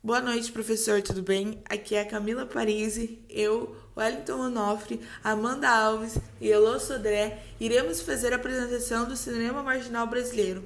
Boa noite, professor, tudo bem? Aqui é a Camila Parisi, eu, Wellington Onofre, Amanda Alves e Elô Sodré iremos fazer a apresentação do cinema marginal brasileiro.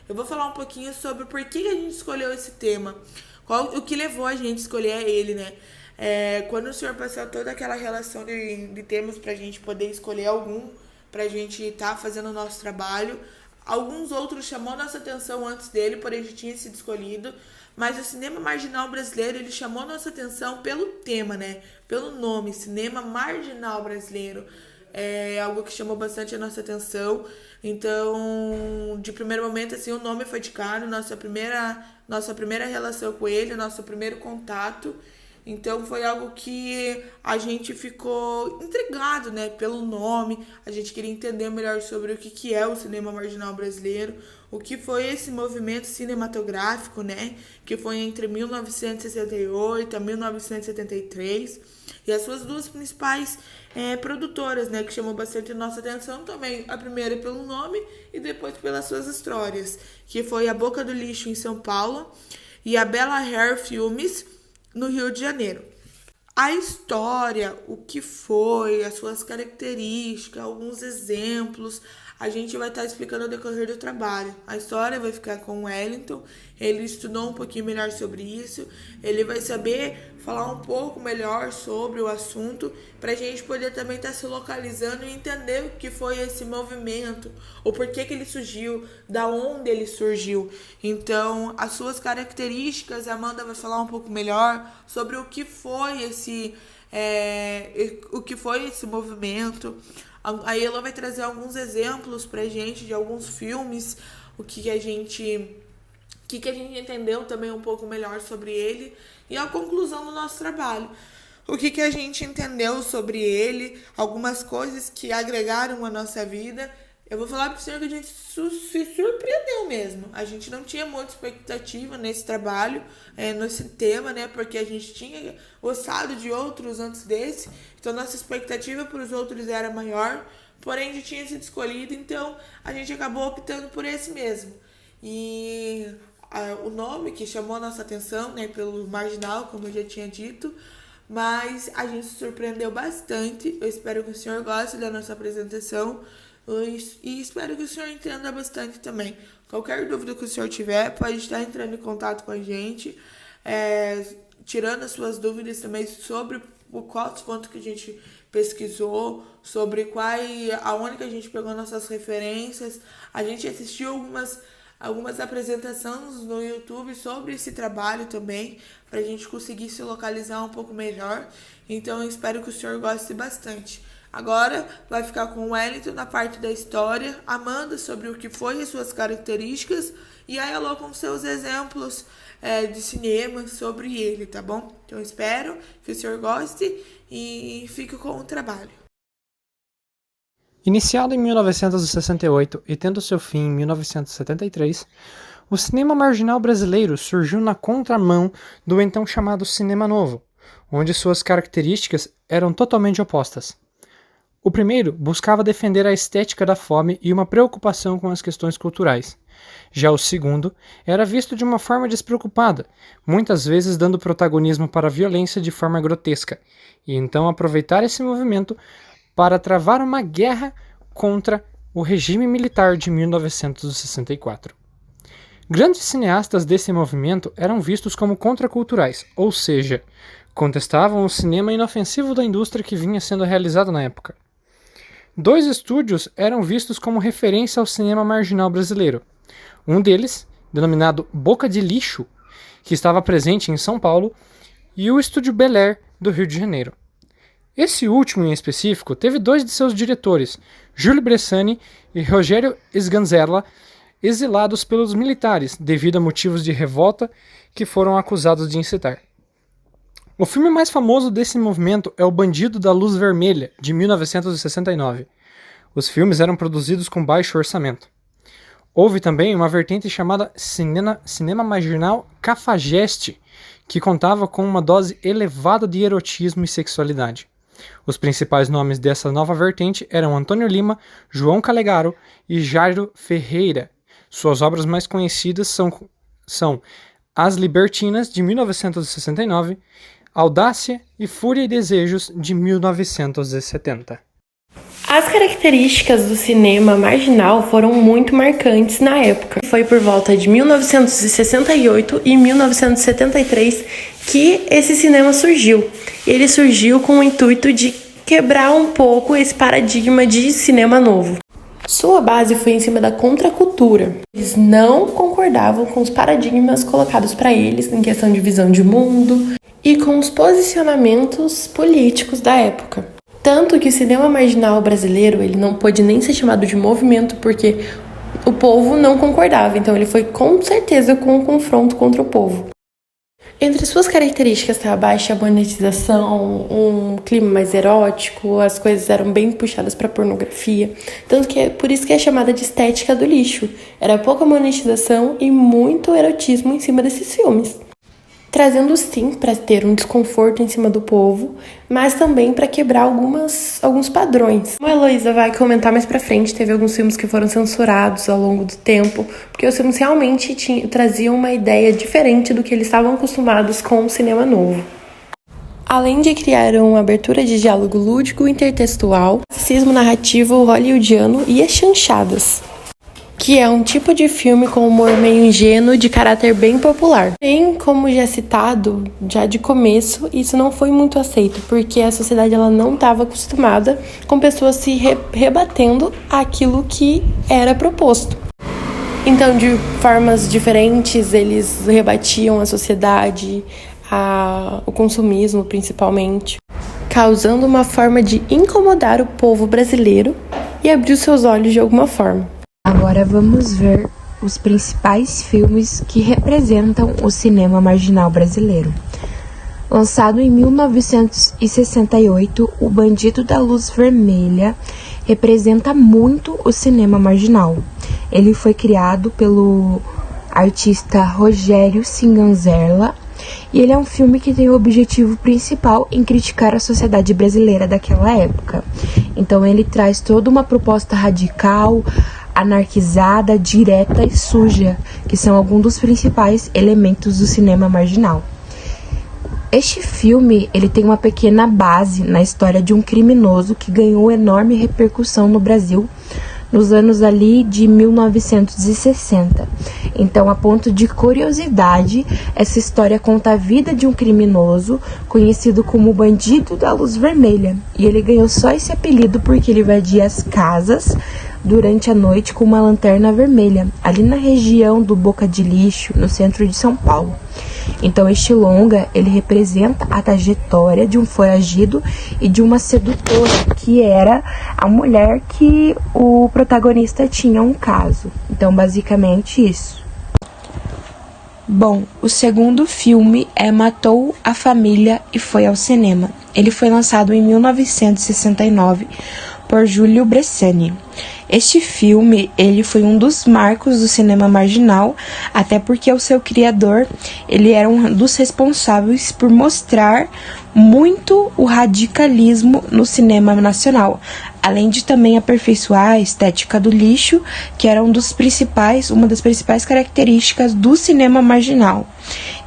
Eu vou falar um pouquinho sobre por que a gente escolheu esse tema, o que levou a gente a escolher ele, né? Quando o senhor passou toda aquela relação de temas para a gente poder escolher algum, para a gente estar fazendo o nosso trabalho, alguns outros chamou nossa atenção antes dele, porém já tinha sido escolhido. Mas o cinema marginal brasileiro, ele chamou nossa atenção pelo tema, né? Pelo nome, cinema marginal brasileiro. É algo que chamou bastante a nossa atenção. Então, de primeiro momento, assim, o nome foi de cara, nossa primeira relação com ele, nosso primeiro contato. Então foi algo que a gente ficou intrigado, né, pelo nome. A gente queria entender melhor sobre o que é o cinema marginal brasileiro, o que foi esse movimento cinematográfico, né, que foi entre 1968 a 1973. E as suas duas principais produtoras, né, que chamou bastante a nossa atenção também. A primeira pelo nome e depois pelas suas histórias, que foi a Boca do Lixo em São Paulo e a Bella Hair Filmes no Rio de Janeiro. A história, o que foi, as suas características, alguns exemplos, a gente vai estar explicando ao decorrer do trabalho. A história vai ficar com o Wellington, ele estudou um pouquinho melhor sobre isso, ele vai saber falar um pouco melhor sobre o assunto, para a gente poder também estar se localizando e entender o que foi esse movimento, o porquê que ele surgiu, da onde ele surgiu. Então, as suas características, a Amanda vai falar um pouco melhor sobre o que foi esse movimento. A Ela vai trazer alguns exemplos pra gente de alguns filmes, o que a gente entendeu também um pouco melhor sobre ele e a conclusão do nosso trabalho. O que a gente entendeu sobre ele, algumas coisas que agregaram à nossa vida. Eu vou falar pro senhor que a gente se surpreendeu mesmo. A gente não tinha muita expectativa nesse trabalho, nesse tema, né? Porque a gente tinha gostado de outros antes desse. Então, nossa expectativa para os outros era maior. Porém, a gente tinha sido escolhido, então a gente acabou optando por esse mesmo. E o nome que chamou a nossa atenção, né? Pelo marginal, como eu já tinha dito. Mas a gente se surpreendeu bastante. Eu espero que o senhor goste da nossa apresentação. E espero que o senhor entenda bastante também. Qualquer dúvida que o senhor tiver, pode estar entrando em contato com a gente, tirando as suas dúvidas também sobre qual ponto que a gente pesquisou, sobre aonde que a gente pegou nossas referências. A gente assistiu algumas apresentações no YouTube sobre esse trabalho também, para a gente conseguir se localizar um pouco melhor. Então, eu espero que o senhor goste bastante. Agora vai ficar com o Wellington na parte da história, Amanda sobre o que foi as suas características e a Elô com seus exemplos de cinema sobre ele, tá bom? Então espero que o senhor goste e fique com o trabalho. Iniciado em 1968 e tendo seu fim em 1973, o cinema marginal brasileiro surgiu na contramão do então chamado Cinema Novo, onde suas características eram totalmente opostas. O primeiro buscava defender a estética da fome e uma preocupação com as questões culturais. Já o segundo era visto de uma forma despreocupada, muitas vezes dando protagonismo para a violência de forma grotesca, e então aproveitar esse movimento para travar uma guerra contra o regime militar de 1964. Grandes cineastas desse movimento eram vistos como contraculturais, ou seja, contestavam o cinema inofensivo da indústria que vinha sendo realizado na época. Dois estúdios eram vistos como referência ao cinema marginal brasileiro. Um deles, denominado Boca de Lixo, que estava presente em São Paulo, e o Estúdio Bel Air, do Rio de Janeiro. Esse último, em específico, teve dois de seus diretores, Júlio Bressani e Rogério Sganzerla, exilados pelos militares devido a motivos de revolta que foram acusados de incitar. O filme mais famoso desse movimento é O Bandido da Luz Vermelha, de 1969. Os filmes eram produzidos com baixo orçamento. Houve também uma vertente chamada Cinema Marginal Cafajeste, que contava com uma dose elevada de erotismo e sexualidade. Os principais nomes dessa nova vertente eram Antônio Lima, João Calegaro e Jairo Ferreira. Suas obras mais conhecidas são As Libertinas, de 1969, Audácia e Fúria e Desejos, de 1970. As características do cinema marginal foram muito marcantes na época. Foi por volta de 1968 e 1973 que esse cinema surgiu. Ele surgiu com o intuito de quebrar um pouco esse paradigma de cinema novo. Sua base foi em cima da contracultura. Eles não concordavam com os paradigmas colocados para eles em questão de visão de mundo e com os posicionamentos políticos da época. Tanto que o cinema marginal brasileiro ele não pôde nem ser chamado de movimento porque o povo não concordava. Então ele foi com certeza com um confronto contra o povo. Entre suas características está a baixa monetização, um clima mais erótico, as coisas eram bem puxadas para pornografia, tanto que é por isso que é chamada de estética do lixo. Era pouca monetização e muito erotismo em cima desses filmes. Trazendo sim para ter um desconforto em cima do povo, mas também para quebrar alguns padrões. Como a Heloísa vai comentar mais pra frente, teve alguns filmes que foram censurados ao longo do tempo, porque os filmes realmente traziam uma ideia diferente do que eles estavam acostumados com o cinema novo. Além de criar uma abertura de diálogo lúdico intertextual, racismo narrativo hollywoodiano e as chanchadas, que é um tipo de filme com humor meio ingênuo de caráter bem popular. Bem, como já citado, já de começo, isso não foi muito aceito, porque a sociedade ela não estava acostumada com pessoas se rebatendo aquilo que era proposto. Então, de formas diferentes, eles rebatiam a sociedade, o consumismo principalmente, causando uma forma de incomodar o povo brasileiro e abrir os seus olhos de alguma forma. Agora vamos ver os principais filmes que representam o cinema marginal brasileiro. Lançado em 1968, O Bandido da Luz Vermelha representa muito o cinema marginal. Ele foi criado pelo artista Rogério Singanzerla e ele é um filme que tem o objetivo principal em criticar a sociedade brasileira daquela época. Então ele traz toda uma proposta radical, anarquizada, direta e suja, que são alguns dos principais elementos do cinema marginal. Este filme ele tem uma pequena base na história de um criminoso que ganhou enorme repercussão no Brasil nos anos ali de 1960. Então, a ponto de curiosidade, essa história conta a vida de um criminoso conhecido como o Bandido da Luz Vermelha. E ele ganhou só esse apelido porque ele invadia as casas durante a noite com uma lanterna vermelha, ali na região do Boca de Lixo, no centro de São Paulo. Então este longa, ele representa a trajetória de um foragido e de uma sedutora, que era a mulher que o protagonista tinha um caso. Então basicamente isso. Bom, o segundo filme é Matou a Família e foi ao cinema. Ele foi lançado em 1969 por Júlio Bressani. Este filme, ele foi um dos marcos do cinema marginal, até porque o seu criador, ele era um dos responsáveis por mostrar muito o radicalismo no cinema nacional, além de também aperfeiçoar a estética do lixo, que era uma das principais características do cinema marginal.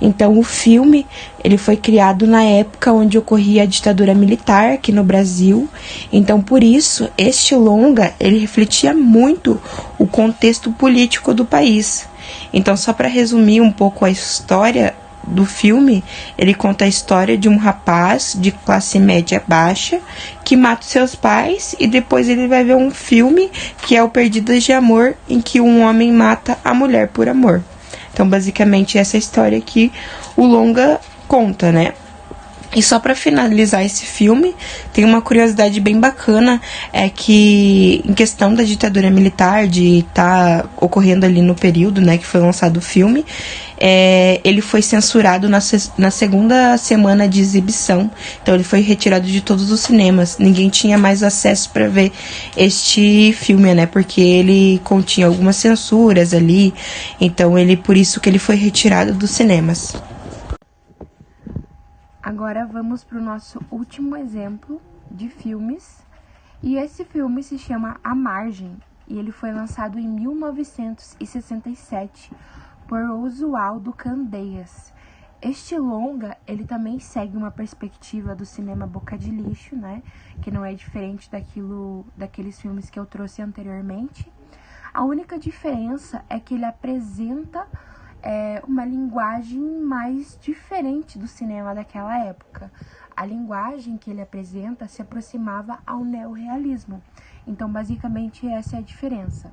Então o filme, ele foi criado na época onde ocorria a ditadura militar aqui no Brasil. Então por isso, este longa, ele refletia muito o contexto político do país. Então só para resumir um pouco a história do filme, ele conta a história de um rapaz de classe média baixa que mata seus pais e depois ele vai ver um filme que é o Perdidas de Amor, em que um homem mata a mulher por amor. Então basicamente essa é a história que o longa conta, né? E só para finalizar esse filme, tem uma curiosidade bem bacana, é que em questão da ditadura militar, de estar ocorrendo ali no período, né, que foi lançado o filme, ele foi censurado na segunda semana de exibição. Então ele foi retirado de todos os cinemas. Ninguém tinha mais acesso para ver este filme, né, porque ele continha algumas censuras ali. Então por isso que ele foi retirado dos cinemas. Agora vamos para o nosso último exemplo de filmes, e esse filme se chama A Margem, e ele foi lançado em 1967 por Oswaldo Candeias. Este longa, ele também segue uma perspectiva do cinema boca de lixo, né? Que não é diferente daqueles filmes que eu trouxe anteriormente. A única diferença é que ele apresenta uma linguagem mais diferente do cinema daquela época. A linguagem que ele apresenta se aproximava ao neorrealismo. Então, basicamente, essa é a diferença.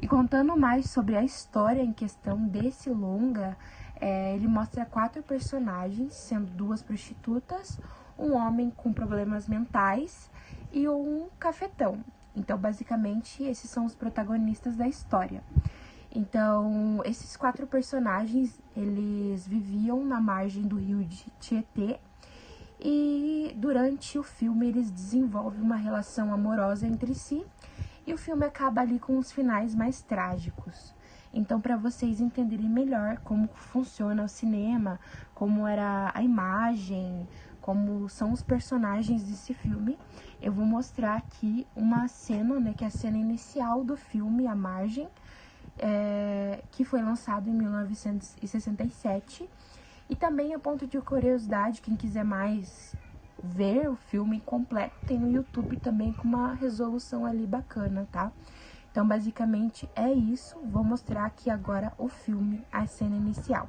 E contando mais sobre a história em questão desse longa, ele mostra 4 personagens, sendo 2 prostitutas, um homem com problemas mentais e um cafetão. Então, basicamente, esses são os protagonistas da história. Então, esses 4 personagens, eles viviam na margem do rio de Tietê e durante o filme eles desenvolvem uma relação amorosa entre si e o filme acaba ali com os finais mais trágicos. Então, para vocês entenderem melhor como funciona o cinema, como era a imagem, como são os personagens desse filme, eu vou mostrar aqui uma cena, né, que é a cena inicial do filme, A Margem, que foi lançado em 1967. E também, a ponto de curiosidade, quem quiser mais ver o filme completo, tem no YouTube também com uma resolução ali bacana, tá? Então, basicamente, é isso. Vou mostrar aqui agora o filme, a cena inicial.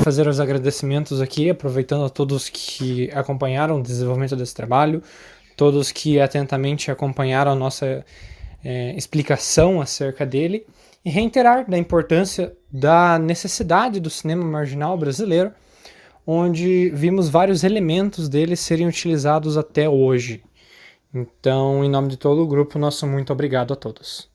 fazer os agradecimentos aqui, aproveitando a todos que acompanharam o desenvolvimento desse trabalho, todos que atentamente acompanharam a nossa explicação acerca dele, e reiterar da importância, da necessidade do cinema marginal brasileiro, onde vimos vários elementos dele serem utilizados até hoje. Então, em nome de todo o grupo, nosso muito obrigado a todos.